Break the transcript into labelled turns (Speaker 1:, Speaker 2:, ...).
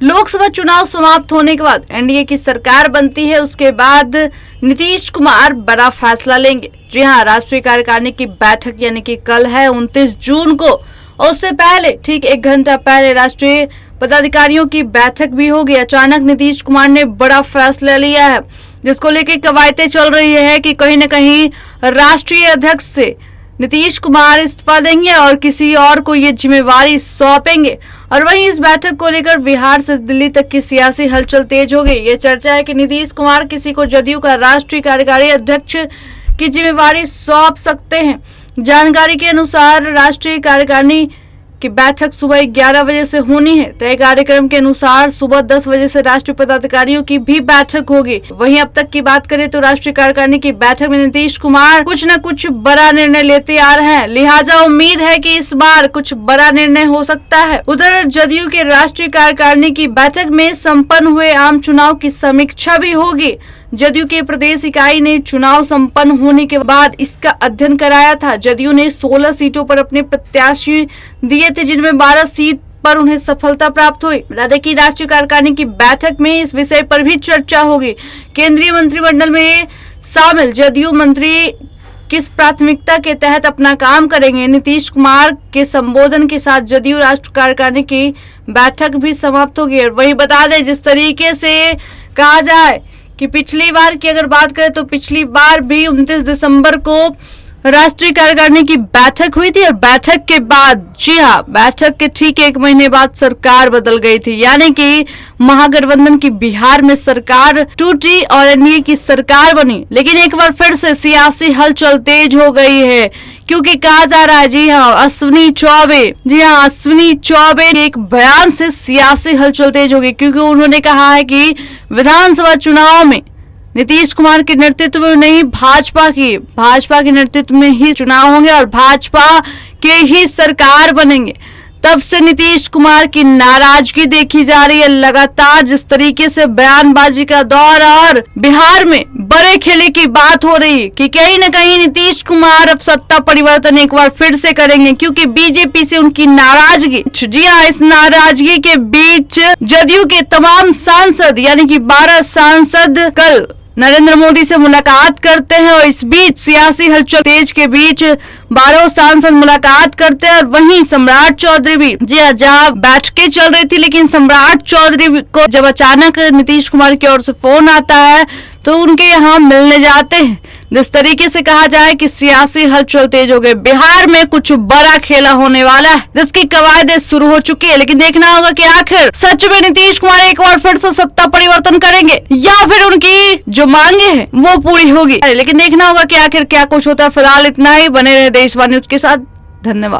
Speaker 1: लोकसभा चुनाव समाप्त होने के बाद एनडीए की सरकार बनती है, उसके बाद नीतीश कुमार बड़ा फैसला लेंगे। जी हां, राष्ट्रीय कार्यकारिणी की बैठक यानी कि कल है 29 जून को, और उससे पहले ठीक 1 घंटा पहले राष्ट्रीय पदाधिकारियों की बैठक भी होगी। अचानक नीतीश कुमार ने बड़ा फैसला लिया है, जिसको लेकर कवायतें चल रही है कि कहीं न कहीं राष्ट्रीय अध्यक्ष से नीतीश कुमार इस्तीफा देंगे और किसी और को ये जिम्मेवारी सौंपेंगे। और वहीं इस बैठक को लेकर बिहार से दिल्ली तक की सियासी हलचल तेज हो गई। ये चर्चा है कि नीतीश कुमार किसी को जदयू का राष्ट्रीय कार्यकारी अध्यक्ष की जिम्मेवारी सौंप सकते हैं। जानकारी के अनुसार राष्ट्रीय कार्यकारिणी की बैठक सुबह 11 बजे से होनी है। तय कार्यक्रम के अनुसार सुबह 10 बजे से राष्ट्रीय पदाधिकारियों की भी बैठक होगी। वहीं अब तक की बात करें तो राष्ट्रीय कार्यकारिणी की बैठक में नीतीश कुमार कुछ न कुछ बड़ा निर्णय लेते आ रहे हैं, लिहाजा उम्मीद है कि इस बार कुछ बड़ा निर्णय हो सकता है। उधर जदयू के राष्ट्रीय कार्यकारिणी की बैठक में संपन्न हुए आम चुनाव की समीक्षा भी होगी। जदयू के प्रदेश इकाई ने चुनाव संपन्न होने के बाद इसका अध्ययन कराया था। जदयू ने 16 सीटों पर अपने प्रत्याशी दिए थे, जिनमें 12 सीट पर उन्हें सफलता प्राप्त हुई। बता दें कि राष्ट्रीय कार्यकारिणी की बैठक में इस विषय पर भी चर्चा होगी। केंद्रीय मंत्रिमंडल में शामिल जदयू मंत्री किस प्राथमिकता के तहत अपना काम करेंगे। नीतीश कुमार के संबोधन के साथ जदयू राष्ट्रीय कार्यकारिणी की बैठक भी समाप्त होगी। और वही बता दें, जिस तरीके से कहा जाए कि पिछली बार की अगर बात करें तो पिछली बार भी 29 दिसंबर को राष्ट्रीय कार्यकारिणी की बैठक हुई थी और बैठक के बाद, जी हाँ, बैठक के ठीक 1 महीने बाद सरकार बदल गई थी। यानी कि महागठबंधन की बिहार में सरकार टूटी और एनडीए की सरकार बनी। लेकिन एक बार फिर से सियासी हलचल तेज हो गई है, क्योंकि कहा जा रहा है, जी हाँ, अश्विनी चौबे के एक बयान से सियासी हलचल तेज हो गई, क्योंकि उन्होंने कहा है कि विधानसभा चुनाव में नीतीश कुमार के नेतृत्व में नहीं, भाजपा के नेतृत्व में ही चुनाव होंगे और भाजपा के ही सरकार बनेंगे। तब से नीतीश कुमार की नाराजगी देखी जा रही है लगातार। जिस तरीके से बयानबाजी का दौर और बिहार में बड़े खेले की बात हो रही है कि कहीं न कहीं नीतीश कुमार अब सत्ता परिवर्तन एक बार फिर से करेंगे, क्योंकि बीजेपी से उनकी नाराजगी, जी हाँ, इस नाराजगी के बीच जदयू के तमाम सांसद यानी कि 12 सांसद कल नरेंद्र मोदी से मुलाकात करते हैं। और इस बीच सियासी हलचल तेज के बीच 12 सांसद मुलाकात करते हैं। और वहीं सम्राट चौधरी भी, जी हाँ, जहाँ बैठकें चल रही थी, लेकिन सम्राट चौधरी को जब अचानक नीतीश कुमार की ओर से फोन आता है तो उनके यहाँ मिलने जाते हैं। जिस तरीके से कहा जाए कि सियासी हलचल तेज हो गए, बिहार में कुछ बड़ा खेला होने वाला है, जिसकी कवायदें शुरू हो चुकी है। लेकिन देखना होगा कि आखिर सच में नीतीश कुमार एक बार फिर से सत्ता परिवर्तन करेंगे या फिर उनकी जो मांगे हैं वो पूरी होगी। लेकिन देखना होगा कि आखिर क्या कुछ होता है। फिलहाल इतना ही, बने रहे देशवाणी न्यूज के साथ। धन्यवाद।